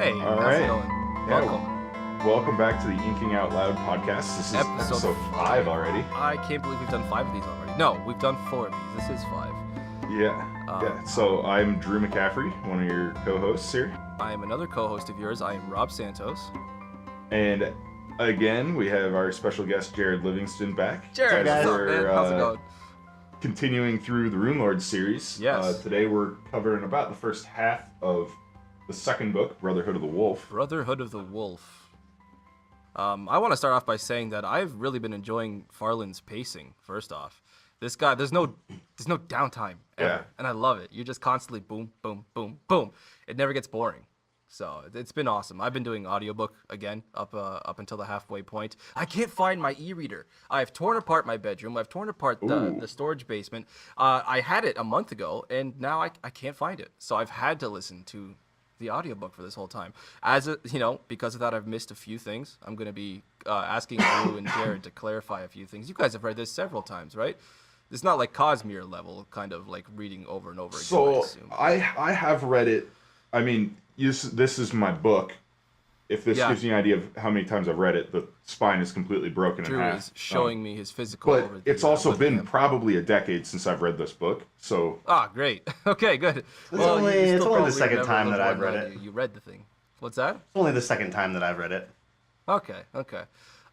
Hey, All how's it right. going? Yeah. Welcome. Welcome back to the Inking Out Loud podcast. This is episode 5 already. I can't believe we've done 5 of these already. No, we've done 4 of these. This is 5. Yeah. So I'm Drew McCaffrey, one of your co-hosts here. I am another co-host of yours. I am Rob Santos. And again, we have our special guest, Jarrod Livingston, back. Jarrod, what's up, man? How's it going? Continuing through the Runelords series. Yes. Today we're covering about the first half of the second book, Brotherhood of the Wolf. Brotherhood of the Wolf. I want to start off by saying that I've really been enjoying Farland's pacing, first off. This guy, there's no downtime ever, Yeah. and I love it. You're just constantly boom, boom, boom, boom. It never gets boring. So it's been awesome. I've been doing audiobook again up until the halfway point. I can't find my e-reader. I've torn apart my bedroom. I've torn apart the storage basement. I had it a month ago, and now I can't find it. So I've had to listen to the audiobook for this whole time. Because of that, I've missed a few things. I'm going to be asking Drew and Jarrod to clarify a few things. You guys have read this several times, right? It's not like Cosmere level, kind of like reading over and over again. So I have read it. I mean, this is my book. If this gives you an idea of how many times I've read it, the spine is completely broken Drew in half. is showing me his physical. But over the, it's also been webcam. probably a decade since I've read this book. So Great. Okay, good. It's only the second time that I've read it. You read the thing. What's that? It's only the second time that I've read it. Okay.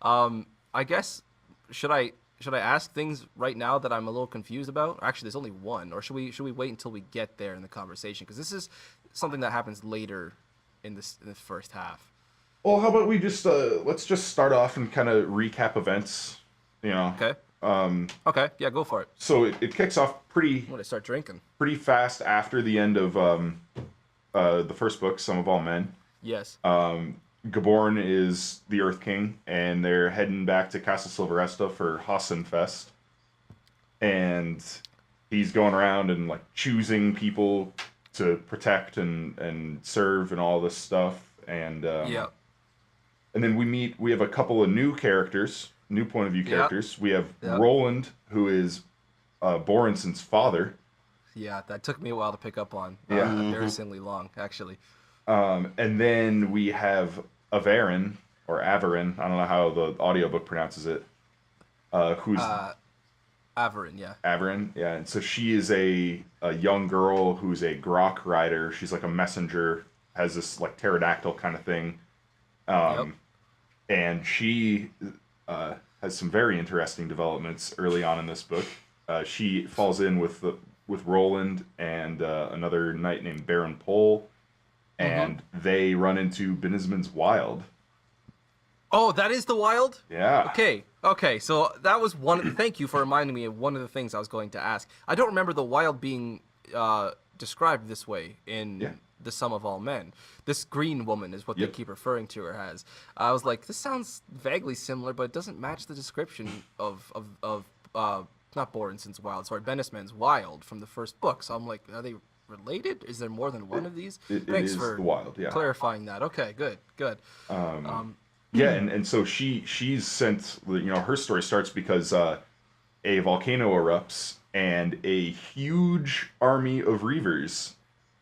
I guess should I ask things right now that I'm a little confused about? Actually, there's only one. Or should we wait until we get there in the conversation? Because this is something that happens later in the first half. well, how about we just let's just start off and kind of recap events. You know. Okay. Okay. Yeah, go for it. So it kicks off pretty I'm gonna start drinking. fast after the end of the first book, Sum of All Men. Yes. Gaborn is the Earth King, and they're heading back to Casa Silveresta for Hassenfest. And he's going around and like choosing people to protect and serve and all this stuff. And and then we have a couple of new characters, new point of view characters. We have Roland, who is Borenson's father. Yeah, that took me a while to pick up on. Yeah. Embarrassingly long, actually. And then we have Averin, or Averin, I don't know how the audiobook pronounces it, who's... Averin, yeah. Averin, yeah. And so she is a young girl who's a grok rider. She's like a messenger, has this like pterodactyl kind of thing. And she has some very interesting developments early on in this book. She falls in with Roland and another knight named Baron Pole. And they run into Binisman's Wild. Oh, that is the Wild? Yeah. Okay, so that was one. Thank you for reminding me of one of the things I was going to ask. I don't remember the Wild being described this way in The Sum of All Men. This green woman is what they keep referring to her as. I was like, this sounds vaguely similar, but it doesn't match the description of not Borenson's Wild, sorry, Benisman's Wild from the first book. So I'm like, are they related? Is there more than one of these? Thanks for the Wild, yeah. clarifying that. Okay, good. Yeah, and so she's sent, her story starts because a volcano erupts and a huge army of Reavers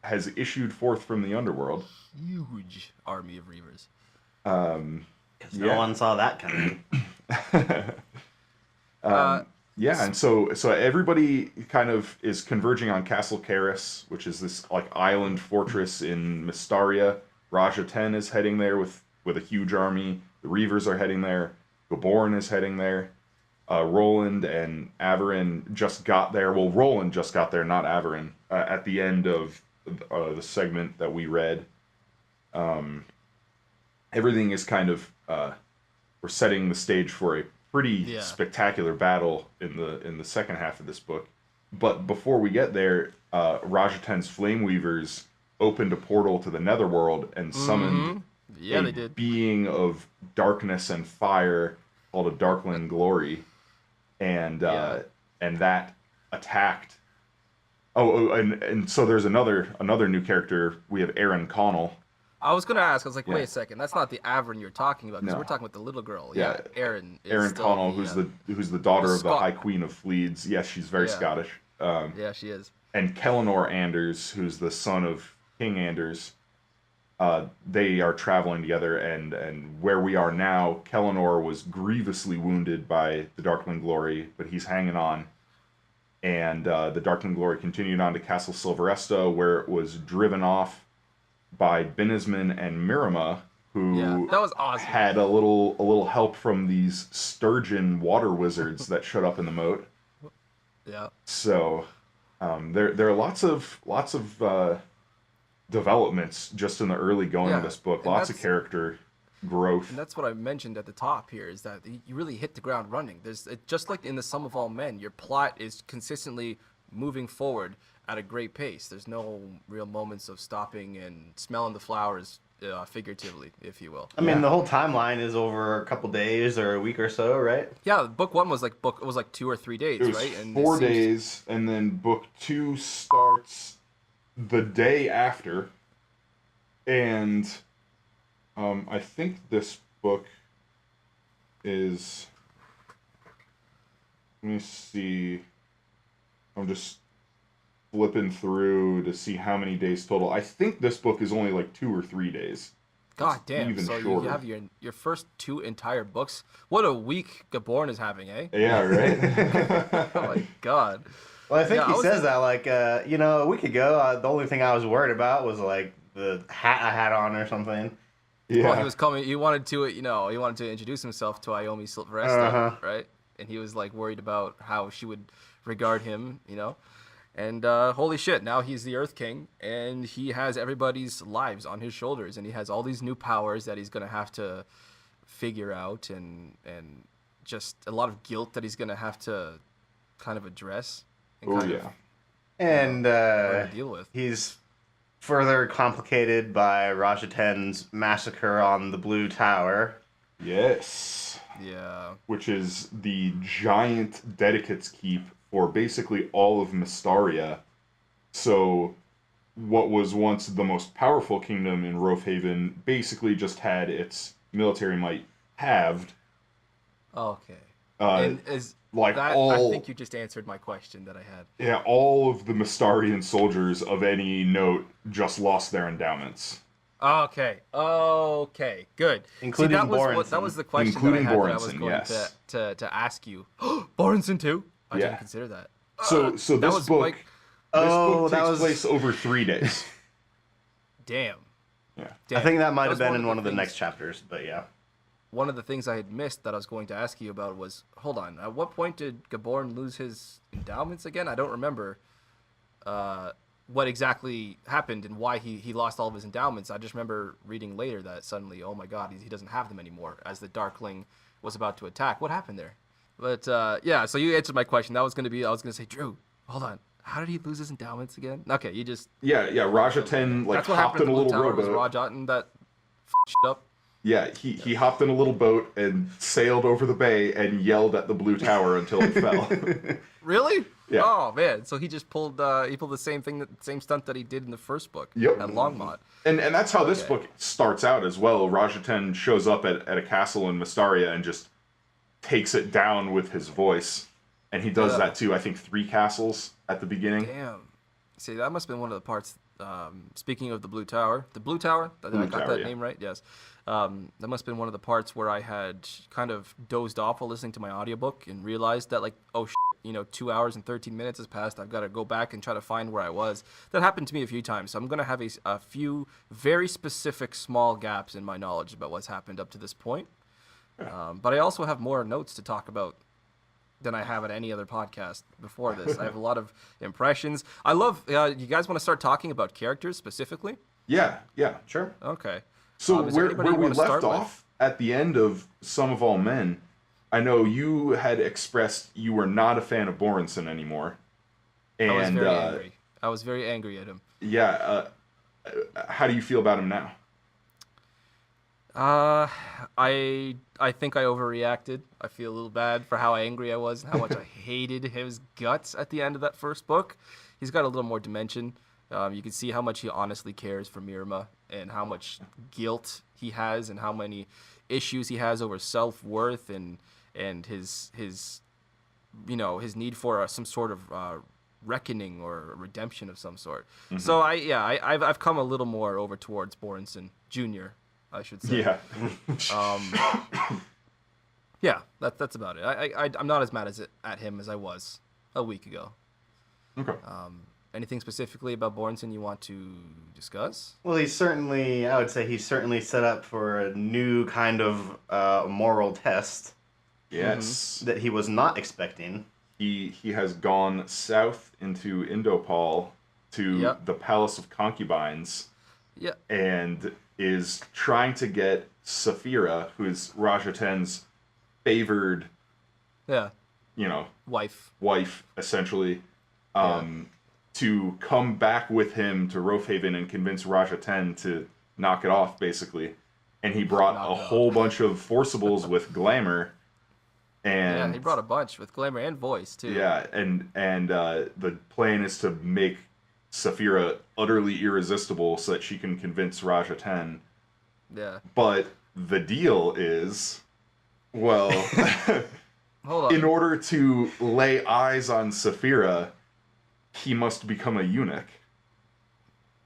has issued forth from the underworld. Huge army of Reavers. No one saw that coming. And so everybody kind of is converging on Castle Karis, which is this like island fortress in Mystaria. Raja 10 is heading there with a huge army. The Reavers are heading there. Gaborn is heading there. Roland and Averin just got there. Well, Roland just got there, not Averin, at the end of the segment that we read. Everything is kind of we're setting the stage for a pretty spectacular battle in the second half of this book. But before we get there, Raja 10's Flame Weavers opened a portal to the Netherworld and summoned they did. Being of darkness and fire called a Darkland Glory, and that attacked. And so there's another new character. We have Aaron Connell. I was gonna ask. I was like, wait a second, that's not the Averin you're talking about, because No. we're talking about the little girl. Yeah, Aaron. Aaron Connell, who's the daughter of the High Queen of Fleets. Yes, she's very Scottish. Yeah, she is. And Kellinor Anders, who's the son of King Anders. they are traveling together, and where we are now, Kellinor was grievously wounded by the Darkling Glory, but he's hanging on. And the Darkling Glory continued on to Castle Silveresta, where it was driven off by Binisman and Mirama, who that was awesome. had a little help from these sturgeon water wizards that showed up in the moat. Yeah. So there are lots of developments just in the early going of this book. Lots of character growth. And that's what I mentioned at the top here, is that you really hit the ground running. Just like in the Sum of All Men, your plot is consistently moving forward at a great pace. There's no real moments of stopping and smelling the flowers, figuratively, if you will. I mean, the whole timeline is over a couple days or a week or so, right? Yeah, book 1 was like 2 or 3 days, it was right? And 4 days, and then book 2 starts the day after, and I think this book is. Let me see. I'm just flipping through to see how many days total. I think this book is only like 2 or 3 days. God damn! Even so shorter. you have your first 2 entire books. What a week Gaborn is having, eh? Yeah, right. Oh my god. Well, I think he says that like a week ago. The only thing I was worried about was like the hat I had on or something. Yeah. Well, he was coming. He wanted to introduce himself to Iomi Silveresta, right? And he was like worried about how she would regard him, And holy shit, now he's the Earth King, and he has everybody's lives on his shoulders, and he has all these new powers that he's gonna have to figure out, and just a lot of guilt that he's gonna have to kind of address and And deal with. He's further complicated by Rajaten's massacre on the Blue Tower. Yes. Yeah. Which is the giant Dedicate's Keep for basically all of Mystaria. So, what was once the most powerful kingdom in Roafhaven basically just had its military might halved. Okay. And I think you just answered my question that I had. Yeah, all of the Mystarian soldiers of any note just lost their endowments. Okay, good. Including Borenson. That was the question Including that I had Borenson, that I was going yes. to ask you. Borenson too? I didn't consider that. So this book takes place over 3 days. Damn. Yeah. I think that might have been in one of the next chapters, but yeah. One of the things I had missed that I was going to ask you about was, hold on, at what point did Gaborn lose his endowments again? I don't remember what exactly happened and why he lost all of his endowments. I just remember reading later that suddenly, oh my god, he doesn't have them anymore as the Darkling was about to attack. What happened there? But so you answered my question. I was going to say, Drew, hold on. How did he lose his endowments again? Okay, you just... Yeah, Rajaten that's what hopped happened in a at the little Blue Tower. rowboat. Was Rajaten that shit up? Yeah, he hopped in a little boat and sailed over the bay and yelled at the Blue Tower until it fell. Really? Yeah. Oh man! So he just pulled the same stunt that he did in the first book. Yep. At Longmont. And that's how this book starts out as well. Rajaten shows up at a castle in Mystaria and just takes it down with his voice, and he does that too. I think 3 castles at the beginning. Damn. See, that must have been one of the parts. Speaking of the Blue Tower, I got that name right. Yes. That must have been one of the parts where I had kind of dozed off while listening to my audiobook and realized that 2 hours and 13 minutes has passed. I've got to go back and try to find where I was. That happened to me a few times. So I'm going to have a few very specific small gaps in my knowledge about what's happened up to this point. But I also have more notes to talk about than I have at any other podcast before this. I have a lot of impressions. I love, you guys want to start talking about characters specifically? Yeah, sure. Okay. So where we left off at the end of Sum of All Men, I know you had expressed you were not a fan of Borenson anymore. And, I was very angry. I was very angry at him. Yeah. How do you feel about him now? I think I overreacted. I feel a little bad for how angry I was and how much I hated his guts at the end of that first book. He's got a little more dimension. You can see how much he honestly cares for Mirma and how much guilt he has and how many issues he has over self-worth and his need for some sort of reckoning or a redemption of some sort. So I've come a little more over towards Borenson Jr., I should say. Yeah. Yeah, that's about it. I'm not as mad at him as I was a week ago. Okay. Anything specifically about Borenson you want to discuss? Well, I would say he's certainly set up for a new kind of moral test Yes. that he was not expecting. He has gone south into Indopal to the Palace of Concubines. Yeah. And is trying to get Saphira, who is Rajaten's favored, wife, essentially, to come back with him to Roafhaven and convince Rajaten to knock it off, basically. And he brought a whole bunch of forcibles with glamour. And he brought a bunch with glamour and voice, too. Yeah, and the plan is to make Saphira utterly irresistible so that she can convince Rajaten. Yeah. But the deal is, well, Hold on. in order to lay eyes on Saphira, he must become a eunuch.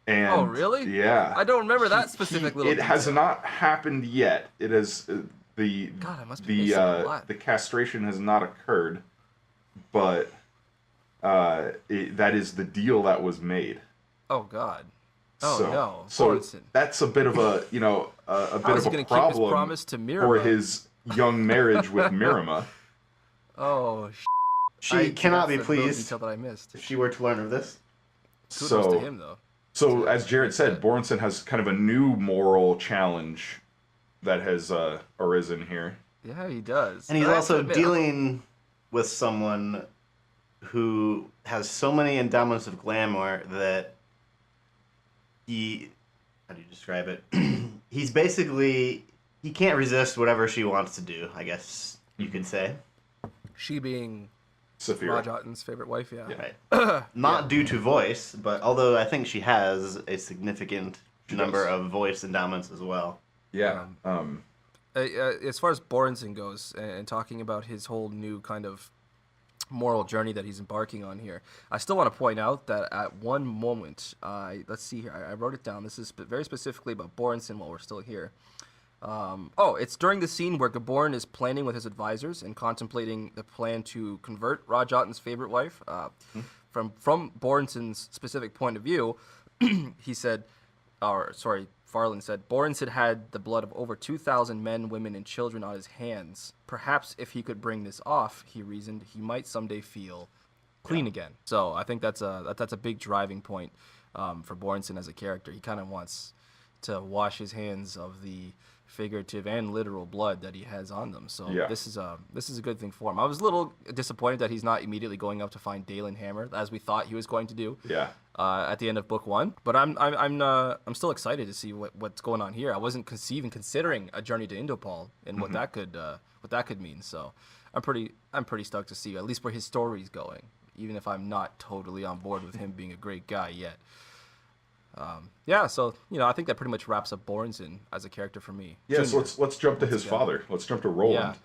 And, oh, really? Yeah. I don't remember that specific little It has not happened yet. It has the castration has not occurred, but that is the deal that was made. Oh God. Oh no. So Borenson. that's a bit of a bit of a keep his problem promise to Mirama? for his young marriage with Mirama. Oh. She cannot be that's a little pleased detail that I missed. if she were to learn of this. Kudos to him, though. So as Jarrod said, Borenson has kind of a new moral challenge that has arisen here. Yeah, he does. And he's I have also to admit, dealing with someone who has so many endowments of glamour that how do you describe it? He's basically, he can't resist whatever she wants to do, I guess you could say. She being Saphira. Rajaten's favorite wife, yeah. Right. Not due to voice, but although I think she has a significant number of voice endowments as well. Yeah. As far as Borenson goes, and talking about his whole new kind of moral journey that he's embarking on here, I still want to point out that at one moment, let's see here, I wrote it down. This is very specifically about Borenson while we're still here. It's during the scene where Gaborn is planning with his advisors and contemplating the plan to convert Rajaten's favorite wife. From Borenson's specific point of view, Farland said, Borenson had the blood of over 2,000 men, women, and children on his hands. Perhaps if he could bring this off, he reasoned, he might someday feel clean again. So I think that's a big driving point for Borenson as a character. He kind of wants to wash his hands of the figurative and literal blood that he has on them. So this is a good thing for him. I was a little disappointed that he's not immediately going up to find Dalen Hammer as we thought he was going to do. Yeah. At the end of book 1, but I'm still excited to see what's going on here. I wasn't considering a journey to Indopal and what that could mean. So I'm pretty stoked to see at least where his story's going, even if I'm not totally on board with him being a great guy yet. So I think that pretty much wraps up Borenson as a character for me. Yeah, so let's jump to his father. Let's jump to Roland.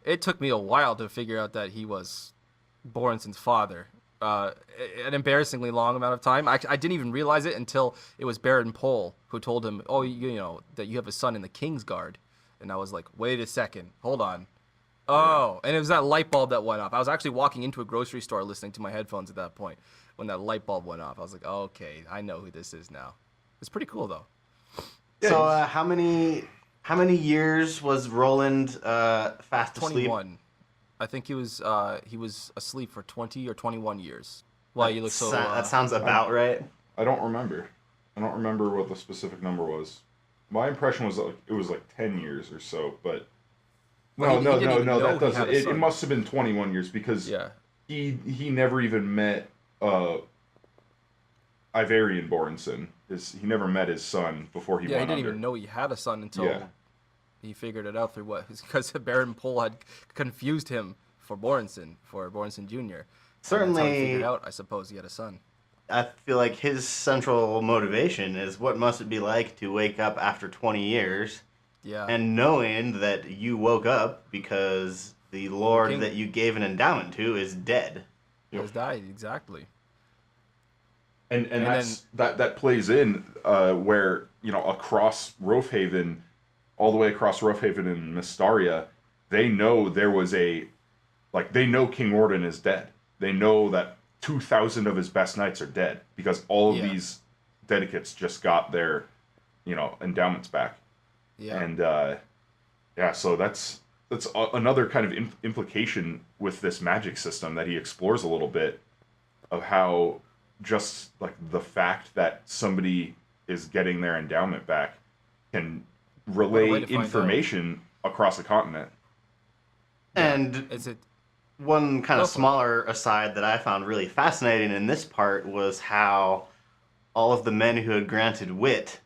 Yeah, it took me a while to figure out that he was Borenson's father. An embarrassingly long amount of time. I didn't even realize it until it was Baron Pole who told him, "Oh, that you have a son in the King's Guard," and I was like, "Wait a second, hold on." Oh, and it was that light bulb that went off. I was actually walking into a grocery store listening to my headphones at that point when that light bulb went off. I was like, oh, "Okay, I know who this is now." It's pretty cool though. Yeah, so how many years was Roland fast asleep? 21. I think he was asleep for 20 or 21 years. Why you look so? That sounds about right. I don't remember. I don't remember what the specific number was. My impression was it was like 10 years or so, but no, that doesn't. It must have been 21 years because he never even met Ivarian Borenson. He never met his son before he went under. He didn't even know he had a son until he figured it out through because Baron Pole had confused him for Borenson Jr. Certainly, that's how he figured out, I suppose, he had a son. I feel like his central motivation is what must it be like to wake up after 20 years and knowing that you woke up because the lord that you gave an endowment to is dead. He has died, exactly. And that plays in where, across Roofhaven, all the way across Roofhaven and Mystaria, they know they know King Orden is dead. They know that 2,000 of his best knights are dead because all of these dedicates just got their, endowments back. Yeah. And so that's another kind of implication with this magic system that he explores a little bit of how just like the fact that somebody is getting their endowment back can relay information across the continent. And is it one kind of smaller aside that I found really fascinating in this part was how all of the men who had granted wit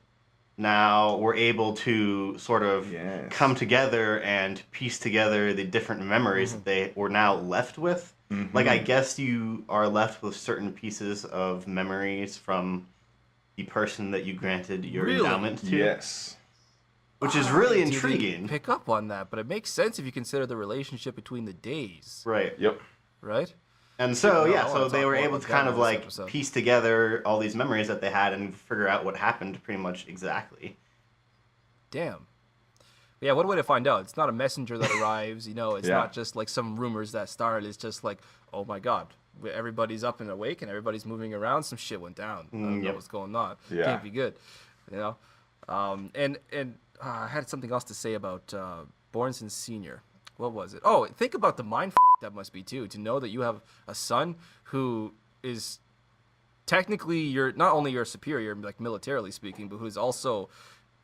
now were able to sort of come together and piece together the different memories that they were now left with. Mm-hmm. Like, I guess you are left with certain pieces of memories from the person that you granted your endowment to. Yes. Which is really intriguing. Pick up on that, but it makes sense if you consider the relationship between the days. Right. Yep. Right? And so, so they were able to kind of like piece together all these memories that they had and figure out what happened pretty much exactly. Damn. Yeah, what a way to find out. It's not a messenger that arrives, it's not just like some rumors that start. It's just like, oh my God, everybody's up and awake and everybody's moving around. Some shit went down. I don't know what's going on. Yeah. Can't be good, And I had something else to say about Bornson Sr. What was it? Oh, think about the mind that must be too, to know that you have a son who is technically not only your superior, like militarily speaking, but who's also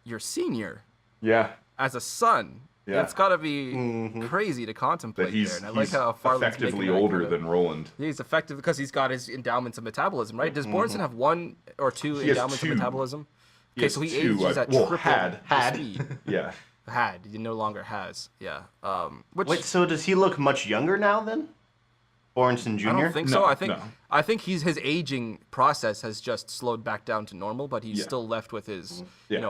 your senior. Yeah. As a son. Yeah. It's got to be crazy to contemplate there. And I like how Farland's effectively older than Roland. He's effective because he's got his endowments of metabolism, right? Does Bornson have 1 or 2 endowments of metabolism? Okay, so he ages at triple speed. Yeah. He no longer has. Yeah. Wait, so does he look much younger now then? Bornson Jr.? I don't think so. I think his aging process has just slowed back down to normal, but he's still left with his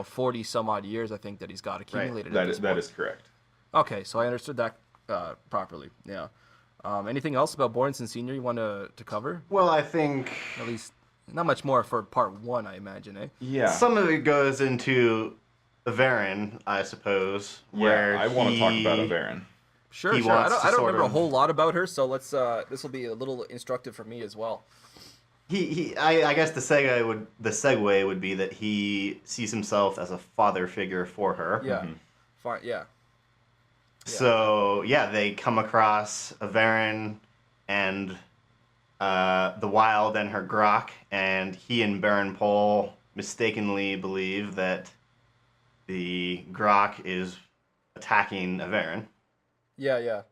40 some odd years, I think, that he's got accumulated. Right. That is correct. Okay, so I understood that properly. Yeah. Anything else about Bornson Sr. you want to cover? Well, I think at least not much more for part 1, I imagine, eh? Yeah. Some of it goes into Averin, I suppose. Where I want to talk about Averin. Sure. I don't remember a whole lot about her, so let's. This will be a little instructive for me as well. I guess the segue would be that he sees himself as a father figure for her. Yeah. Fine. Yeah. So they come across Averin and the Wild and her Grok, and he and Baron Pole mistakenly believe that the Grok is attacking Averin. Yeah.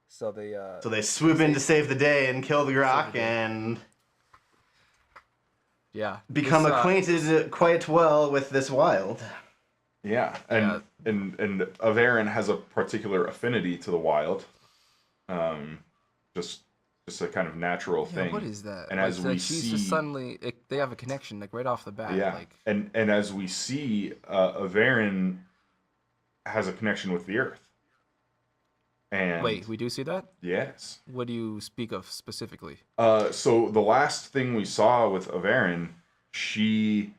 So they swoop in to save the day and kill the Grok and become acquainted quite well with this Wild. Yeah, and Averin has a particular affinity to the Wild, just a kind of natural thing. What is that? And as we see, just suddenly they have a connection like right off the bat. Yeah, and as we see, Averin has a connection with the Earth. And wait, we do see that? Yes. What do you speak of specifically? So the last thing we saw with Averin, she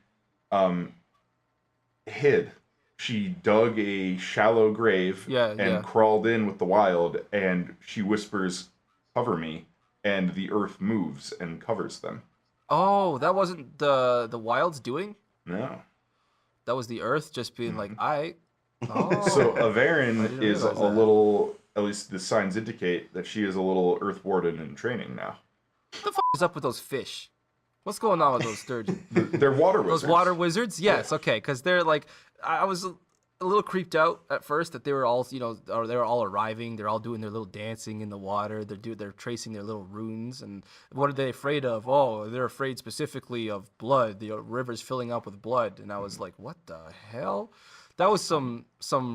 hid. She dug a shallow grave and crawled in with the Wild, and she whispers, "Cover me," and the Earth moves and covers them. Oh, that wasn't the Wild's doing? No. That was the Earth just being like, So Averin is a little, at least the signs indicate that she is a little Earth Warden in training now. What the is up with those fish? What's going on with those sturgeon? They're water wizards. Those water wizards? Yes, okay, because they're like, I was a little creeped out at first that they were all, or they were all arriving. They're all doing their little dancing in the water. They're tracing their little runes. And what are they afraid of? Oh, they're afraid specifically of blood. The river's filling up with blood. And I was like, what the hell? That was some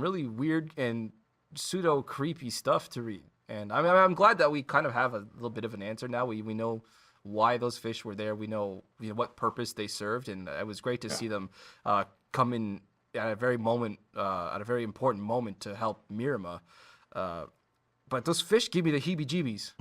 really weird and pseudo creepy stuff to read. And I'm glad that we kind of have a little bit of an answer now. We know why those fish were there. We know what purpose they served, and it was great to see them come in at a very important moment to help Mirima. But those fish give me the heebie-jeebies,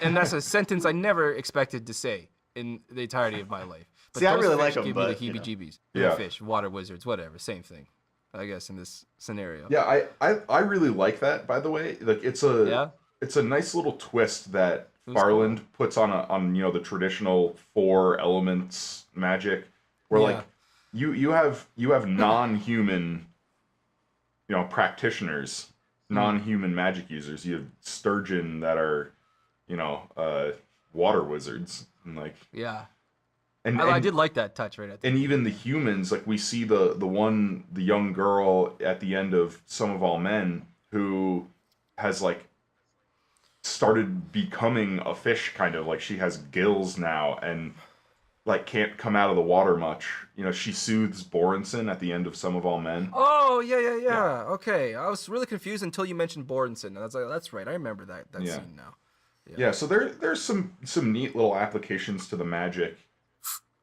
and that's a sentence I never expected to say in the entirety of my life. But See, I those really fish like 'em, give but, me you the know. heebie-jeebies. Yeah. Fish, water wizards, whatever, same thing. I guess in this scenario. Yeah, I really like that. By the way, like it's a nice little twist that It was Farland puts on the traditional four elements magic, where Yeah. like you have non-human practitioners, non-human magic users. You have sturgeon that are water wizards and like Yeah. and I did like that touch right at the and even the humans, like we see the young girl at the end of Some of All Men who has like started becoming a fish, kind of like she has gills now and like can't come out of the water much. She soothes Borenson at the end of Some of All Men. Oh, yeah. Okay. I was really confused until you mentioned Borenson. And I was like, that's right. I remember that Yeah. scene now. Yeah, so there's some neat little applications to the magic.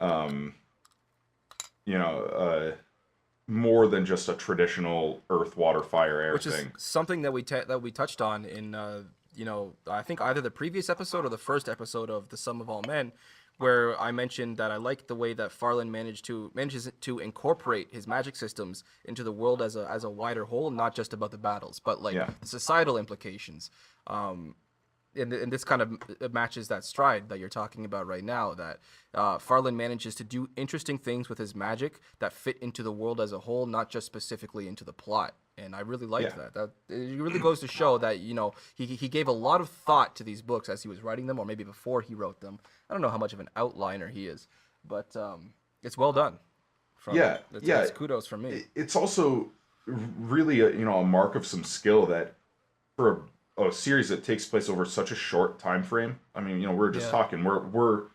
More than just a traditional earth, water, fire, air Which thing. is something that we touched on in I think either the previous episode or the first episode of The Sum of All Men, where I mentioned that I like the way that Farland manages to incorporate his magic systems into the world as a wider whole, not just about the battles, but like Yeah. the societal implications. And this kind of matches that stride that you're talking about right now, that Farland manages to do interesting things with his magic that fit into the world as a whole, not just specifically into the plot. And I really liked Yeah. that. It really goes to show that, he gave a lot of thought to these books as he was writing them, or maybe before he wrote them. I don't know how much of an outliner he is, but it's well done. It's kudos from me. It's also really a mark of some skill that for a series that takes place over such a short time frame. I mean, we're just talking. We're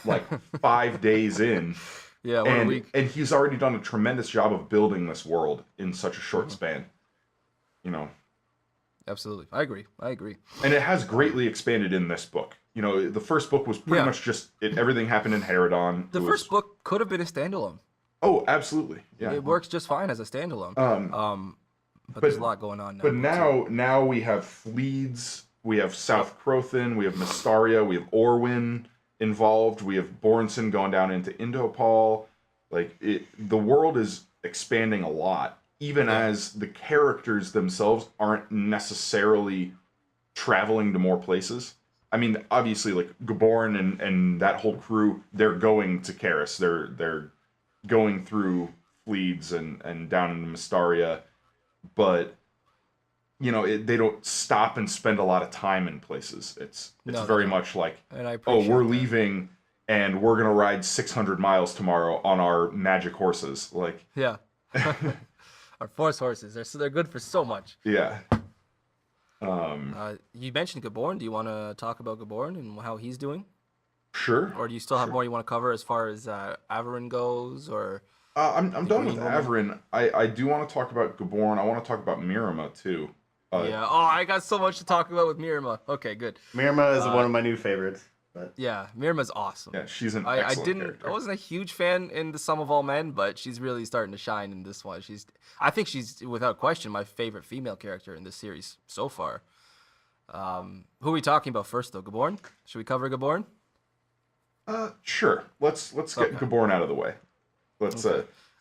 like 5 days in. Yeah, one week. And he's already done a tremendous job of building this world in such a short span. Absolutely. I agree. And it has greatly expanded in this book. The first book was pretty much just everything happened in Herodon. The first book could have been a standalone. Oh, absolutely. Yeah. It works just fine as a standalone. But there's a lot going on now. But now we have Fleeds, we have South Crothin, we have Mystaria, we have Orwyn involved, we have Borenson going down into Indopol. Like the world is expanding a lot, even as the characters themselves aren't necessarily traveling to more places. I mean, obviously, like Gaborn and that whole crew, they're going to Karis. They're going through Fleeds and down into Mystaria. But they don't stop and spend a lot of time in places. It's very much like, we're leaving and we're gonna ride 600 miles tomorrow on our magic horses. Like, yeah, our force horses. They're good for so much. Yeah. You mentioned Gaborn. Do you want to talk about Gaborn and how he's doing? Sure. Or do you still have more you want to cover as far as Averin goes, or? I'm done with Averin. I do want to talk about Gaborn. I want to talk about Mirima too. Yeah. Oh, I got so much to talk about with Mirima. Okay, good. Mirima is one of my new favorites. But yeah, Mirima's awesome. Yeah, she's an excellent character. I wasn't a huge fan in The Sum of All Men, but she's really starting to shine in this one. I think she's without question my favorite female character in this series so far. Who are we talking about first though? Gaborn? Should we cover Gaborn? Sure. Let's get Gaborn out of the way.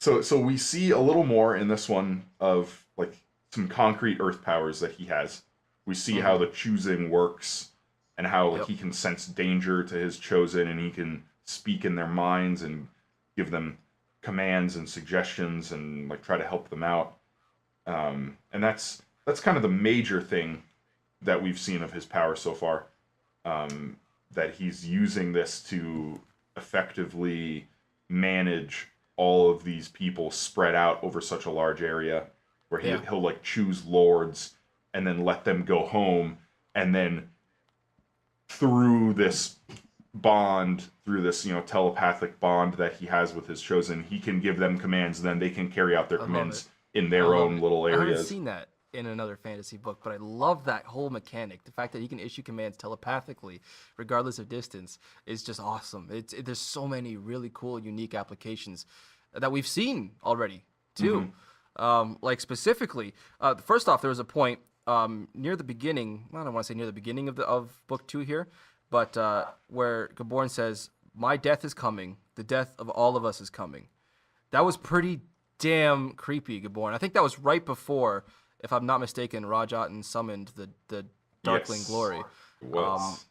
So we see a little more in this one of like some concrete earth powers that he has. We see how the choosing works and how like he can sense danger to his chosen, and he can speak in their minds and give them commands and suggestions and like try to help them out. And that's kind of the major thing that we've seen of his power so far. That he's using this to effectively manage all of these people spread out over such a large area, where he'll like choose lords and then let them go home, and then through this bond, through this telepathic bond that he has with his chosen, he can give them commands, and then they can carry out their commands in their own little areas. I haven't seen that in another fantasy book, but I love that whole mechanic. The fact that he can issue commands telepathically, regardless of distance, is just awesome. There's so many really cool, unique applications that we've seen already too. Like specifically, first off, there was a point near the beginning. I don't want to say near the beginning of book 2 here, but where Gaborn says, my death is coming. The death of all of us is coming. That was pretty damn creepy, Gaborn. I think that was right before, if I'm not mistaken, Rajatan summoned the Darkling Glory. It was.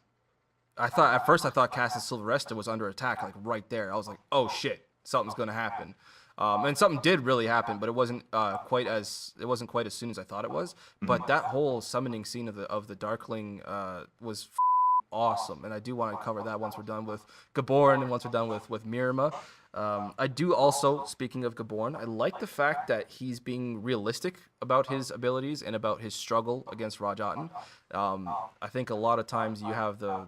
At first I thought Castle Silveresta was under attack, like right there. I was like, oh shit, something's gonna happen. And something did really happen, but it wasn't quite as soon as I thought it was. But that whole summoning scene of the Darkling was awesome, and I do want to cover that once we're done with Gaborn and once we're done with Mirima. I do also, speaking of Gaborn, I like the fact that he's being realistic about his abilities and about his struggle against Rajatan. I think a lot of times you have the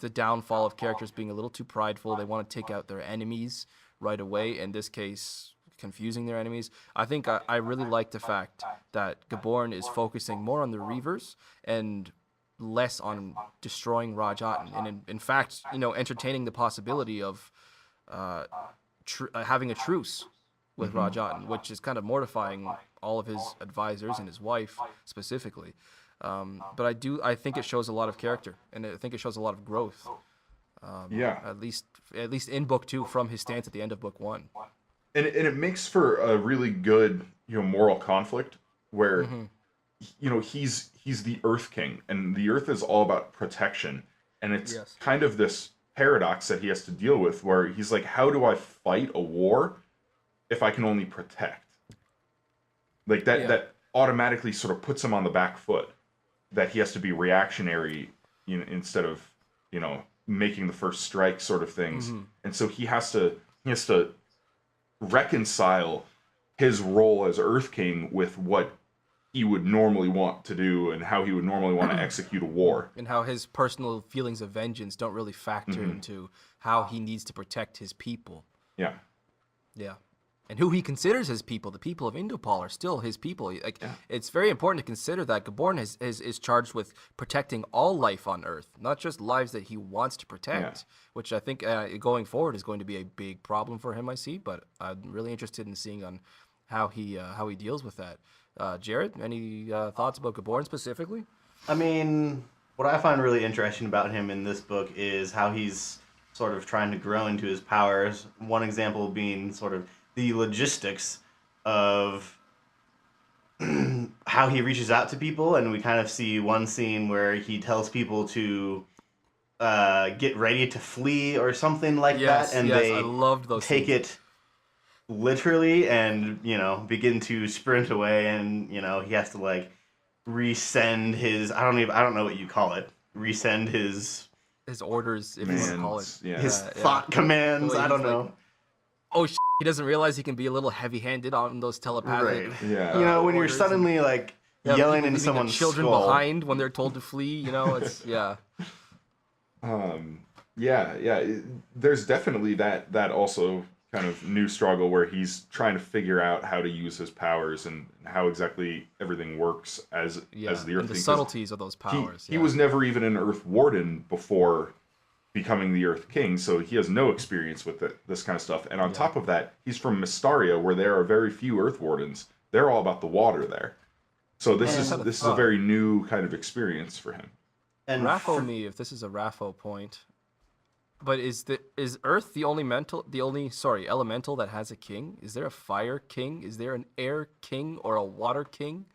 downfall of characters being a little too prideful. They want to take out their enemies right away. In this case, confusing their enemies. I think I really like the fact that Gaborn is focusing more on the Reavers and less on destroying Rajatan, and in fact, entertaining the possibility of having a truce with Rajatan, which is kind of mortifying all of his advisors and his wife specifically. But I think it shows a lot of character, and I think it shows a lot of growth. At least in book 2 from his stance at the end of book 1. And it makes for a really good, moral conflict where, he's the Earth King, and the Earth is all about protection, and it's kind of this paradox that he has to deal with, where he's like, how do I fight a war if I can only protect? Like that automatically sort of puts him on the back foot, that he has to be reactionary, instead of, making the first strike sort of things. And so he has to reconcile his role as Earth King with what he would normally want to do and how he would normally want to execute a war. And how his personal feelings of vengeance don't really factor into how he needs to protect his people. Yeah. And who he considers his people, the people of Indopol, are still his people. It's very important to consider that Gaborn is charged with protecting all life on Earth, not just lives that he wants to protect, which I think going forward is going to be a big problem for him, I see. But I'm really interested in seeing on how he deals with that. Jarrod, any thoughts about Gaborn specifically? I mean, what I find really interesting about him in this book is how he's sort of trying to grow into his powers. One example being sort of the logistics of how he reaches out to people, and we kind of see one scene where he tells people to get ready to flee or something like that, and they I loved those take scenes. it literally and begin to sprint away, and he has to like resend his I don't know what you call it, resend his orders, if you want to call it, his thought commands. I don't know. Oh, he doesn't realize he can be a little heavy-handed on those telepathic. Right. Yeah. When you're suddenly like yelling in someone's children skull behind when they're told to flee, it's There's definitely that also kind of new struggle where he's trying to figure out how to use his powers and how exactly everything works as the Earth King. The subtleties of those powers. He was never even an Earth Warden before becoming the Earth King, so he has no experience with this kind of stuff. And on top of that, he's from Mystaria, where there are very few Earth Wardens. They're all about the water there. So this is a very new kind of experience for him. And Raffo me if this is a Raffo point. But is Earth the only elemental that has a king? Is there a fire king? Is there an air king or a water king?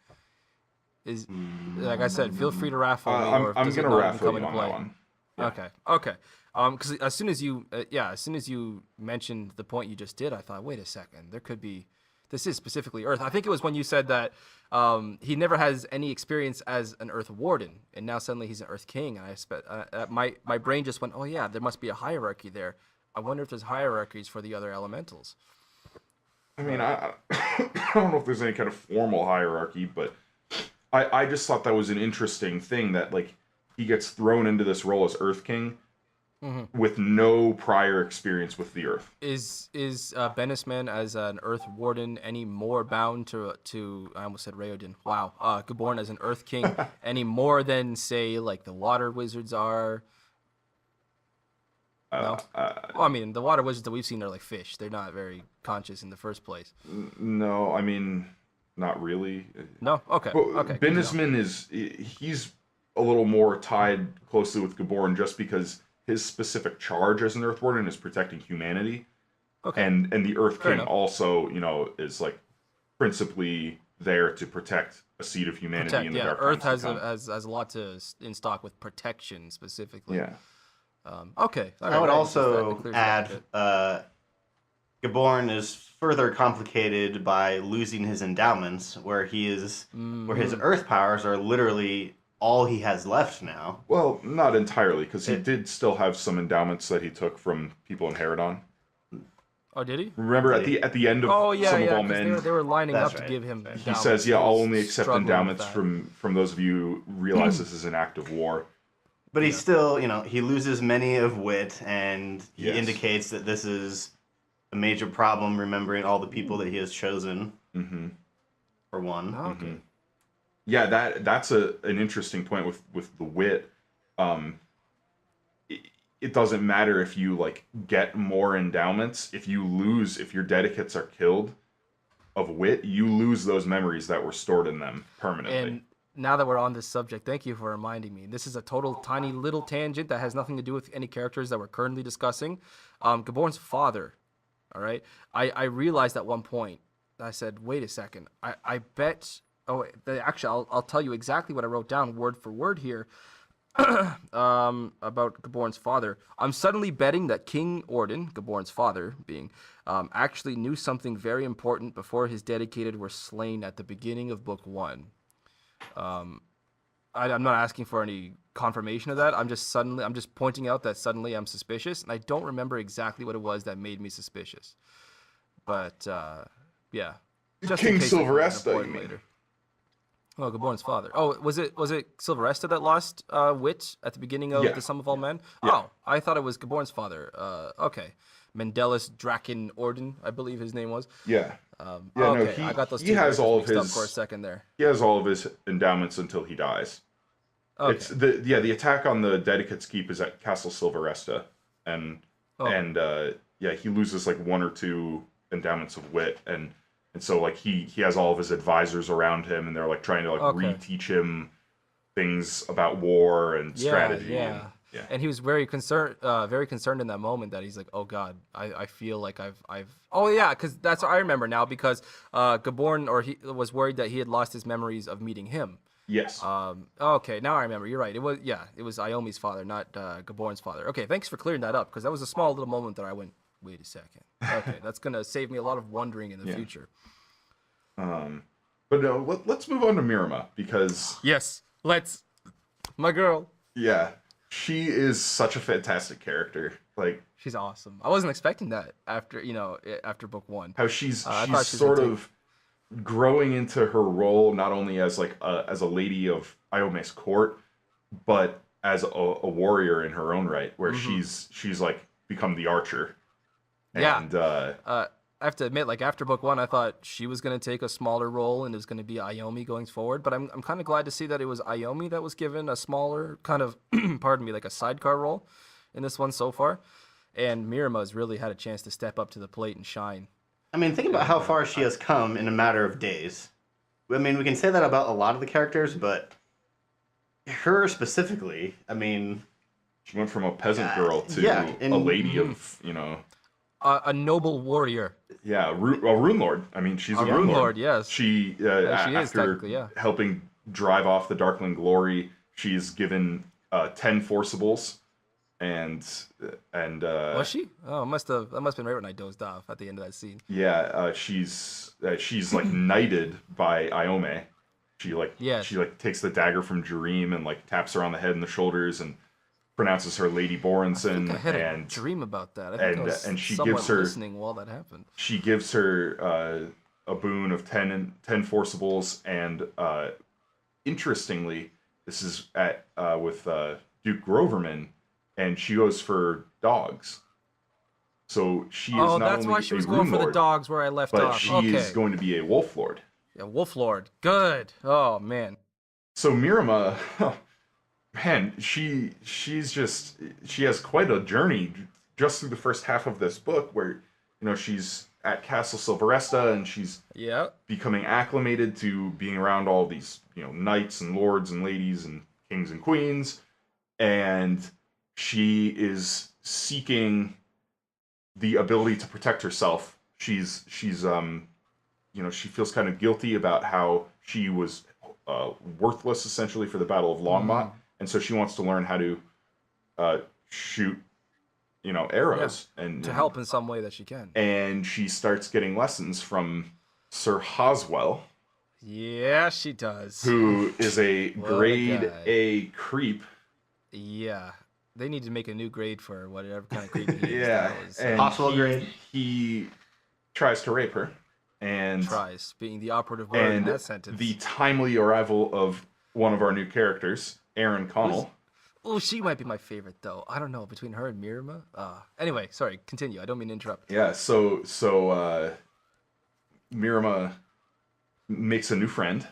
Like I said, feel free to Raffo me. I'm gonna Raffo you on that one. Yeah. Okay. Because as soon as you mentioned the point you just did, I thought, wait a second, there could be. This is specifically Earth. I think it was when you said that he never has any experience as an Earth Warden, and now suddenly he's an Earth King. And my brain just went, oh yeah, there must be a hierarchy there. I wonder if there's hierarchies for the other elementals. I mean, I don't know if there's any kind of formal hierarchy, but I just thought that was an interesting thing that like he gets thrown into this role as Earth King. With no prior experience with the Earth. Is Benisman as an Earth Warden any more bound to I almost said Raoden. Wow. Gaborn as an Earth King any more than say like the Water Wizards are? No. Well, I mean the Water Wizards that we've seen are like fish. They're not very conscious in the first place. No, I mean not really. No. Okay. Okay. Benisman he's a little more tied closely with Gaborn just because his specific charge as an Earth Warden is protecting humanity. Okay. And the Earth Fair King enough. also, is like principally there to protect a seed of humanity in the dark Earth times has to come. has a lot in stock with protection specifically. Yeah. Okay. All I right, would that answers that. That also clears it up a add bit. Gaborn is further complicated by losing his endowments, where his Earth powers are literally all he has left now. Well, not entirely, because he did still have some endowments that he took from people in Herodon. Oh, did he? Remember at the end of Some of All 'cause Men, they were lining That's up to right. give him. he says, "Yeah, I'll only accept struggling with endowments that. from those of you who realize this is an act of war." But he still, he loses many of wit, and he Yes. indicates that this is a major problem, remembering all the people that he has chosen, for one. Oh, okay. Yeah, that's an interesting point with the wit. It doesn't matter if you like get more endowments. If your dedicates are killed of wit, you lose those memories that were stored in them permanently. And now that we're on this subject, thank you for reminding me. This is a total tiny little tangent that has nothing to do with any characters that we're currently discussing. Gaborn's father. All right. I realized at one point, I said, wait a second. I bet. Oh, actually, I'll tell you exactly what I wrote down word for word here. About Gaborn's father. I'm suddenly betting that King Orden, Gaborn's father being, actually knew something very important before his dedicated were slain at the beginning of book 1. I'm not asking for any confirmation of that. I'm just pointing out that suddenly I'm suspicious, and I don't remember exactly what it was that made me suspicious. But yeah, just King in case I find an Silveresta, you important mean? later. Oh, Gaborn's father. Oh, was it Silveresta that lost wit at the beginning of Yeah. the Sum of All Men? Yeah. Oh, I thought it was Gaborn's father. Okay, Mendelis Draken Orden, I believe his name was. Yeah. Okay, I got those two has all of characters his mixed up for a second there. He has all of his endowments until he dies. Okay. It's the attack on the Dedicate's Keep is at Castle Silveresta, and he loses like one or two endowments of wit, and so like he has all of his advisors around him, and they're like trying to like reteach him things about war and strategy. Yeah. And he was very concerned in that moment that he's like, oh God, I feel like I've oh yeah, because that's what I remember now, because Gaborn he was worried that he had lost his memories of meeting him. Yes. Okay, now I remember. You're right. It was Iomi's father, not Gaborn's father. Okay, thanks for clearing that up, because that was a small little moment that I went, wait a second. Okay, that's gonna save me a lot of wondering in the future. But no, let's move on to Mirama, because Yes, let's. My girl. yeah, she is such a fantastic character. Like She's awesome. I wasn't expecting that after book 1. how she's I thought she was sort gonna of growing into her role, not only as like as a lady of Iome's court, but as a warrior in her own right, where she's like become the archer. Yeah. And I have to admit, like after book 1, I thought she was going to take a smaller role and it was going to be Iomi going forward. But I'm kind of glad to see that it was Iomi that was given a smaller kind of, pardon me, like a sidecar role in this one so far. And Mirama's really had a chance to step up to the plate and shine. I mean, think about how far she has come in a matter of days. I mean, we can say that about a lot of the characters, but her specifically, I mean... she went from a peasant girl to a lady of, A noble warrior. yeah, a Runelord. I mean, she's a Runelord, yes. She, she is after technically, yeah. helping drive off the Darkling Glory, she's given 10 forcibles, and Was she? Oh, that must have been right when I dozed off at the end of that scene. yeah, she's like knighted by Iome. She takes the dagger from Jereem and like taps her on the head and the shoulders and pronounces her Lady Borenson. I had and a dream about that. I think I was and she somewhat gives her listening while that happened. she gives her a boon of 10 forcibles, and interestingly, this is at with Duke Groverman, and she goes for dogs. So she is not that's only why she was a going for the Runelord, dogs where I left but off. she Okay. is going to be a Wolf Lord. Yeah, Wolf Lord. Good. Oh man. So Mirama, man, she has quite a journey just through the first half of this book, where she's at Castle Silveresta and she's becoming acclimated to being around all these knights and lords and ladies and kings and queens, and she is seeking the ability to protect herself. She's she feels kind of guilty about how she was worthless essentially for the Battle of Longmont, and so she wants to learn how to shoot arrows and to help in some way that she can. And she starts getting lessons from Sir Hoswell. Yeah, she does. Who is a What a grade guy. A creep. Yeah. They need to make a new grade for whatever kind of creep he is. Yeah. That was, And Hoswell grade. He tries to rape her. And tries, being the operative word in that sentence. The timely arrival of one of our new characters, Erin Connell. Oh, she might be my favorite, though. I don't know, between her and Mirima. Anyway, sorry, continue. I don't mean to interrupt. Yeah, so Mirima makes a new friend,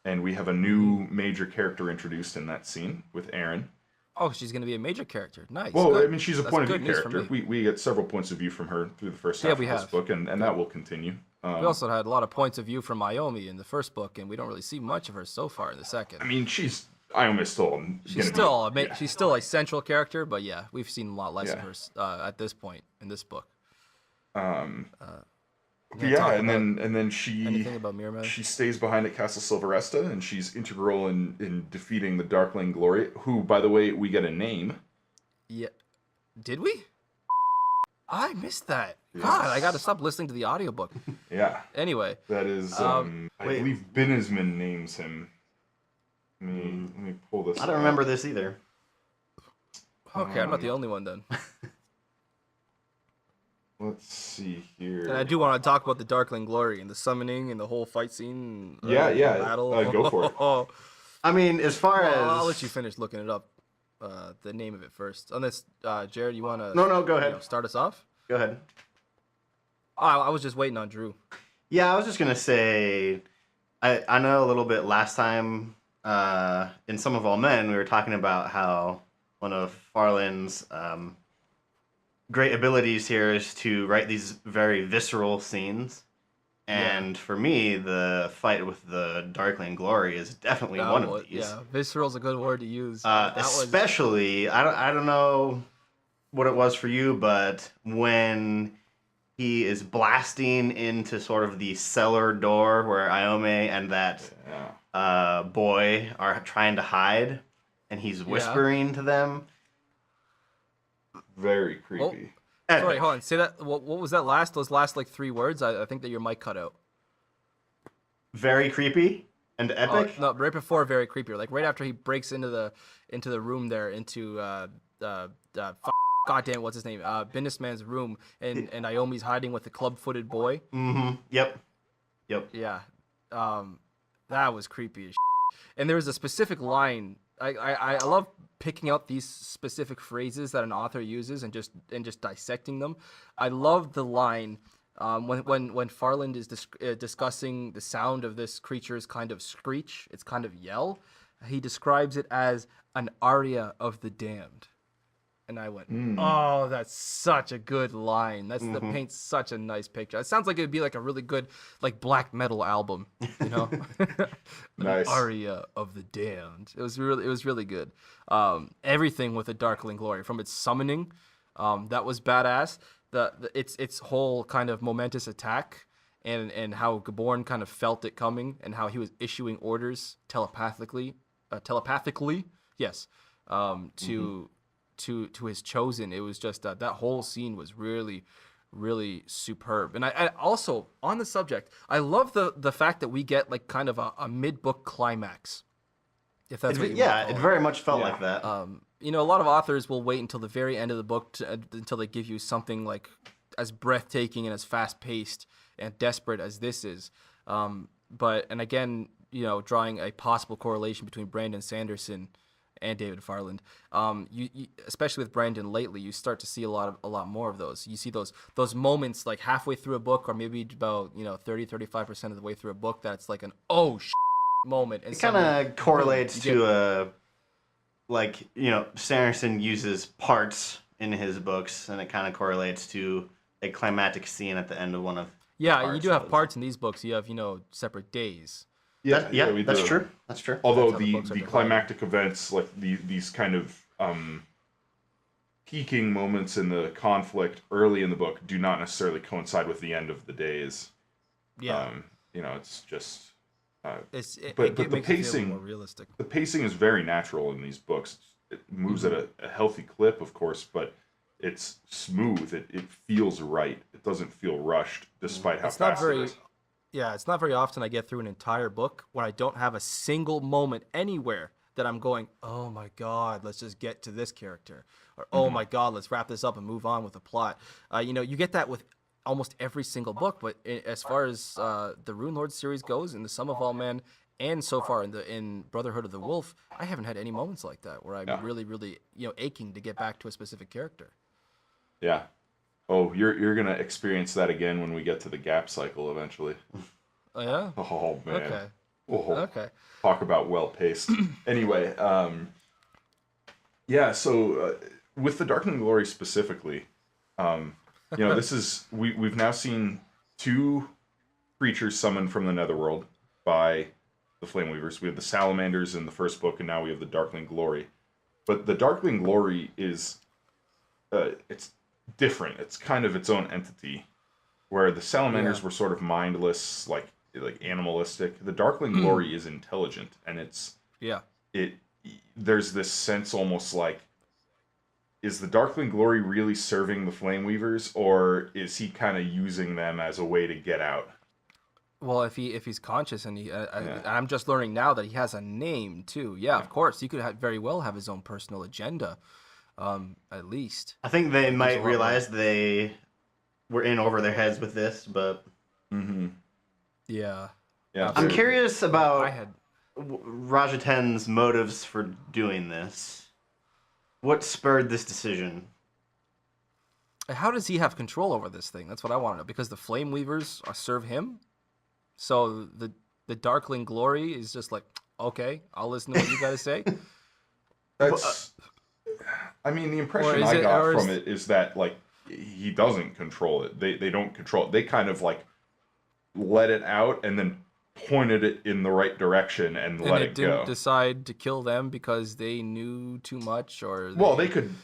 and we have a new major character introduced in that scene with Erin. Oh, she's going to be a major character. Nice. Well, good. I mean, she's a That's point of good view news for character. me. We get several points of view from her through the first half of this book, and that will continue. We also had a lot of points of view from Iomi in the first book, and we don't really see much of her so far in the second. I mean, Iomi's still She's still a central character, but yeah, we've seen a lot less of her at this point in this book. And then she anything about Mirima? She stays behind at Castle Silveresta, and she's integral in defeating the Darkling Glory, who, by the way, we get a name. Yeah, did we? I missed that. Yes. God, I got to stop listening to the audiobook. Yeah. Anyway, that is. I believe Binisman names him. Let me pull this. I don't remember this either. Okay, I'm not the only one then. Let's see here. And I do want to talk about the Darkling Glory and the summoning and the whole fight scene. The battle. Go for it. I mean, as far as I'll let you finish looking it up. The name of it first. Unless, Jarrod, you want to? No, go ahead. Start us off. Go ahead. I was just waiting on Drew. Yeah, I was just gonna say, I know a little bit last time in Some of All Men we were talking about how one of Farland's great abilities here is to write these very visceral scenes. And for me, the fight with the Darkling Glory is definitely one of these. Yeah, visceral's a good word to use. Especially, I don't know what it was for you, but when he is blasting into sort of the cellar door where Iome and that boy are trying to hide, and he's whispering to them. Very creepy. Sorry, hold on. Say that. What was that last? Those last like 3 words? I think that your mic cut out. Very creepy and epic. No, right before very creepy. Like right after he breaks into the room there, into goddamn, what's his name? Businessman's room, and Iomi's hiding with the club-footed boy. Mm-hmm. Yep. Yeah. That was creepy as shit. And there was a specific line. I love picking out these specific phrases that an author uses and just dissecting them. I love the line when Farland is discussing the sound of this creature's kind of screech, its kind of yell. He describes it as an aria of the damned. And I went, oh, that's such a good line. That paints such a nice picture. It sounds like it would be like a really good like black metal album, you know? Nice. Aria of the damned. It was really good. Everything with the Darkling Glory, from its summoning, that was badass. Its whole kind of momentous attack, and how Gaborn kind of felt it coming, and how he was issuing orders telepathically, yes, to his chosen. It was just that whole scene was really, really superb. And I also, on the subject, I love the fact that we get like kind of a mid-book climax. If that's what you want to call it very much felt like that. You know, a lot of authors will wait until the very end of the book until they give you something like as breathtaking and as fast-paced and desperate as this is. But again, you know, drawing a possible correlation between Brandon Sanderson and David Farland, you especially with Brandon lately, you start to see a lot more of those. You see those moments like halfway through a book, or maybe about 30-35% of the way through a book, that's like an moment. And it kind of correlates to Sanderson uses parts in his books, and it kind of correlates to a climactic scene at the end of one of. Yeah, you do have parts in these books. You have separate days. That's true. That's true. Although the climactic events, like these kind of peaking moments in the conflict early in the book do not necessarily coincide with the end of the days. Yeah. It's just. It But the makes it feel pacing, more realistic. the pacing is very natural in these books. It moves at a healthy clip, of course, but it's smooth. It feels right. It doesn't feel rushed, despite how It's not fast it very is. Yeah, it's not very often I get through an entire book when I don't have a single moment anywhere that I'm going, "Oh my god, let's just get to this character." Or, "Oh my god, let's wrap this up and move on with the plot." You get that with almost every single book, but as far as the Runelords series goes, in the Sum of All Men, and so far in Brotherhood of the Wolf, I haven't had any moments like that where I'm Yeah. really, really, aching to get back to a specific character. Yeah. Oh, you're gonna experience that again when we get to the gap cycle eventually. Oh yeah. Oh man. Okay. Oh, Okay. talk about well paced. Anyway, yeah. So with the Darkling Glory specifically, this is we've now seen two creatures summoned from the Netherworld by the Flame Weavers. We have the Salamanders in the first book, and now we have the Darkling Glory. But the Darkling Glory is it's different. It's kind of its own entity, where the Salamanders Yeah. were sort of mindless, like animalistic. The Darkling Glory is intelligent, and Yeah. it there's this sense almost like, is the Darkling Glory really serving the Flame Weavers, or is he kind of using them as a way to get out? Well, if he's conscious, and Yeah. I'm just learning now that he has a name too. Yeah, of course, he could very well have his own personal agenda, at least. I think they There's a might lot realize they were in over their heads with this, but Mm-hmm. Yeah. Yeah. I'm they're- curious about I had Rajaten's motives for doing this. What spurred this decision? How does he have control over this thing? That's what I want to know. Because the Flame Weavers serve him, so the Darkling Glory is just like, okay, I'll listen to what you got to say. That's. I mean, the impression is I it- got or is- from it is that like he doesn't control it. They don't control it. They kind of like let it out and then pointed it in the right direction and And let it it didn't go. decide to kill them because they knew too much, or Well, they could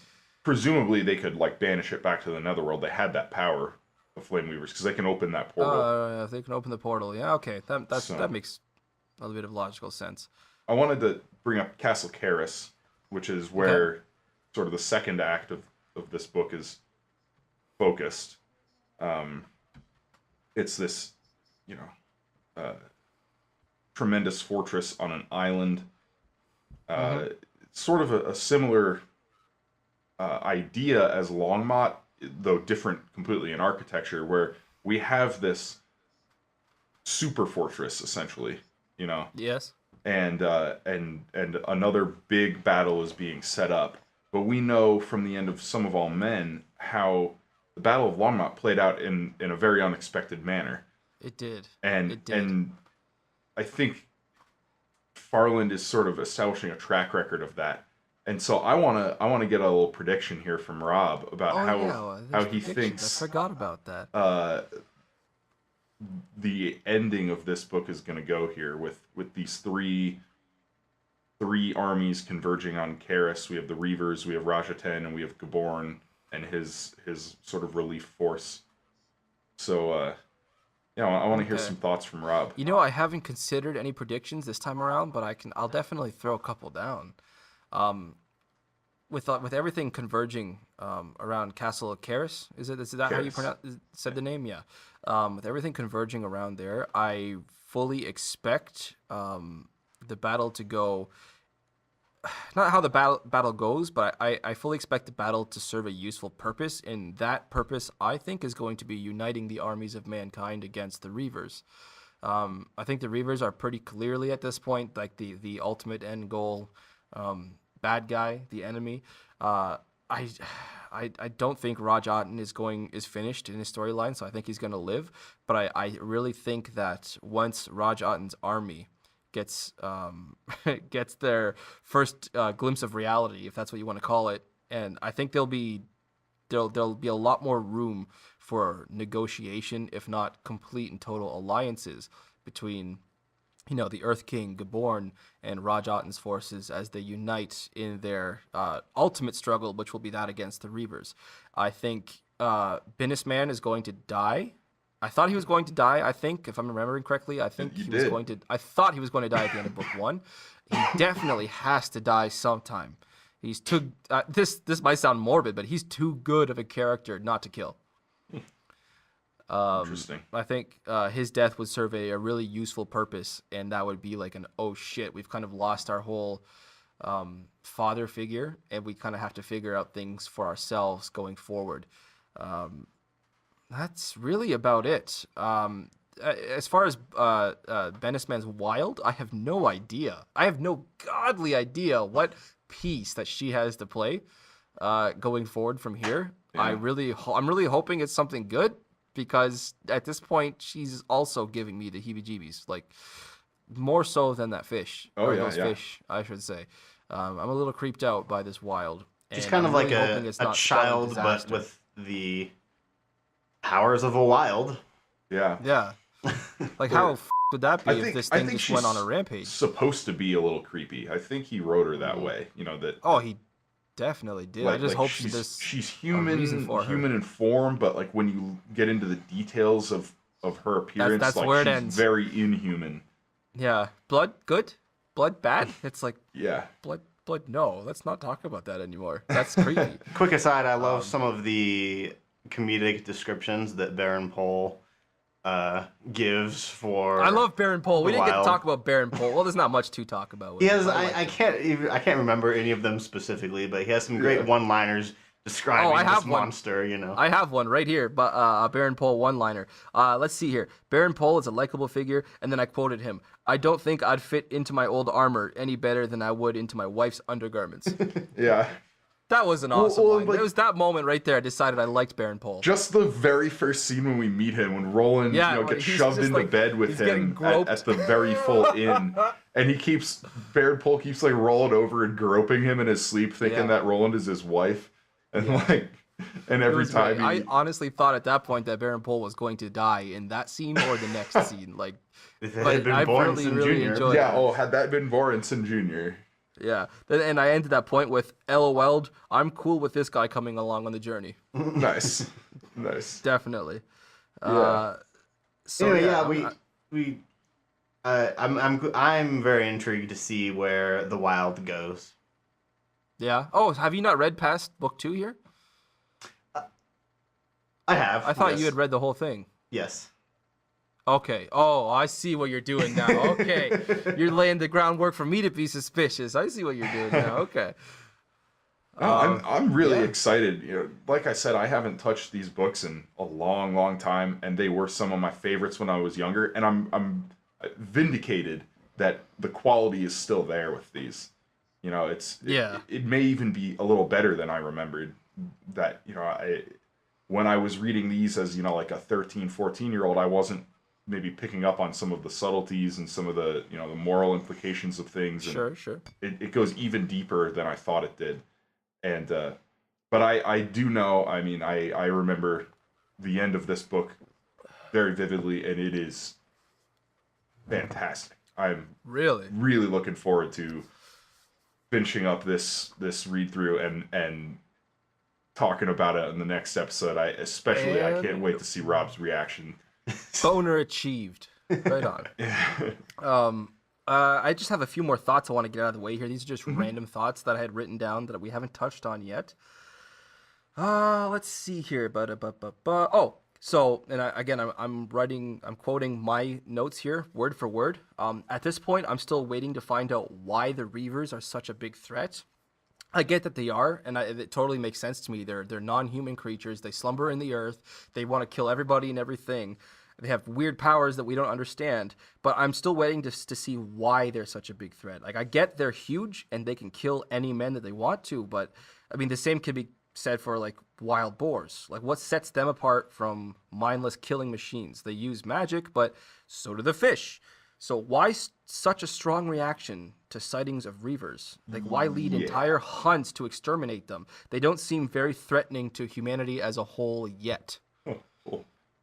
presumably they could like banish it back to the Netherworld. They had that power, the Flame Weavers, because they can open that portal. They can open the portal. Yeah, okay, So- that makes a little bit of logical sense. I wanted to bring up Castle Karis, which is where sort of the second act of this book is focused. It's this, tremendous fortress on an island. Sort of a similar idea as Longmont, though different completely in architecture, where we have this super fortress essentially, Yes. and another big battle is being set up. But we know from the end of Sum of All Men how the Battle of Longmont played out in a very unexpected manner. It did. And It did. and I think Farland is sort of establishing a track record of that. And so I wanna get a little prediction here from Rob about how there's he predictions. thinks I forgot about that. the ending of this book is going to go here with these three armies converging on Karis. We have the Reavers, we have Rajaten, and we have Gaborn and his sort of relief force. So I want to hear Okay. some thoughts from Rob. I haven't considered any predictions this time around, but I'll definitely throw a couple down. With everything converging around Castle of Karis, is that how you said the name? Yeah. With everything converging around there, I fully expect the battle to go. Not how the battle goes, but I fully expect the battle to serve a useful purpose, and that purpose I think is going to be uniting the armies of mankind against the Reavers. I think the Reavers are pretty clearly at this point like the ultimate end goal, bad guy, the enemy. I don't think Raj Otten is finished in his storyline, so I think he's going to live. But I really think that once Raj Otten's army gets gets their first glimpse of reality, if that's what you want to call it, and I think there'll be a lot more room for negotiation, if not complete and total alliances between the Earth King, Gaborn, and Raj Otten's forces as they unite in their ultimate struggle, which will be that against the Reavers. I think Binisman is going to die. I thought he was going to die, I think, if I'm remembering correctly. I think I thought he was going to die at the end of book 1. He definitely has to die sometime. He's too this might sound morbid, but he's too good of a character not to kill. Interesting. I think his death would serve a really useful purpose, and that would be like an, oh shit, we've kind of lost our whole father figure, and we kind of have to figure out things for ourselves going forward. That's really about it. As far as Benisman's Wild, I have no idea. I have no godly idea what piece that she has to play going forward from here. Yeah. I'm really hoping it's something good, because at this point she's also giving me the heebie-jeebies, like more so than that fish. Fish, I should say. I'm a little creeped out by this Wild. She's kind of like a child, but with the powers of a wild. Yeah. Yeah. Like how would that be if this thing just went on a rampage? Supposed to be a little creepy. I think he wrote her that way. That. Oh, he definitely did. I just hope she's human in form, but like when you get into the details of her appearance, that's where it ends. Very inhuman. Yeah. Blood good? Blood bad? It's like blood. No, let's not talk about that anymore. That's creepy. Quick aside, I love some of the comedic descriptions that Baron Pole gives for. I love Baron Pole. We didn't get to talk about Baron Pole. Well, there's not much to talk about. He has. I can't remember any of them specifically, but he has some great one-liners describing this monster. I have one right here, but a Baron Pole one-liner. Let's see here. Baron Pole is a likable figure, and then I quoted him. I don't think I'd fit into my old armor any better than I would into my wife's undergarments. Yeah. That was an awesome line. It was that moment right there I decided I liked Baron Pole. Just the very first scene when we meet him, when Roland gets shoved into bed with him at the very full inn, and Baron Pole keeps like rolling over and groping him in his sleep, thinking that Roland is his wife, and every time I honestly thought at that point that Baron Pole was going to die in that scene or the next scene. Like, but I really enjoyed it. Oh, had that been Borenson Jr. Yeah, and I ended that point with LOL'd. I'm cool with this guy coming along on the journey. Nice. Definitely. Yeah. I'm very intrigued to see where the Wild goes. Yeah. Oh, have you not read past book 2 here? I have. I thought you had read the whole thing. Yes. Okay. Oh, I see what you're doing now. Okay. You're laying the groundwork for me to be suspicious. I see what you're doing now. Okay. I'm really excited. Like I said, I haven't touched these books in a long, long time, and they were some of my favorites when I was younger. And I'm vindicated that the quality is still there with these. It may even be a little better than I remembered. That when I was reading these as like a 13, 14-year-old, I wasn't maybe picking up on some of the subtleties and some of the the moral implications of things. And sure. It goes even deeper than I thought it did. And but I do know. I mean, I remember the end of this book very vividly, and it is fantastic. I'm really looking forward to finishing up this read through and talking about it in the next episode. I can't wait to see Rob's reaction. Boner achieved. Right on. I just have a few more thoughts I want to get out of the way here. These are just random thoughts that I had written down that we haven't touched on yet. Let's see here. I'm quoting my notes here, word for word. At this point, I'm still waiting to find out why the Reavers are such a big threat. I get that they are, and it totally makes sense to me. They're non-human creatures. They slumber in the earth. They want to kill everybody and everything. They have weird powers that we don't understand, but I'm still waiting to see why they're such a big threat. Like, I get they're huge and they can kill any men that they want to, but I mean, the same could be said for like wild boars. Like, what sets them apart from mindless killing machines? They use magic, but so do the fish. So why such a strong reaction to sightings of Reavers? Like, why lead entire hunts to exterminate them? They don't seem very threatening to humanity as a whole yet.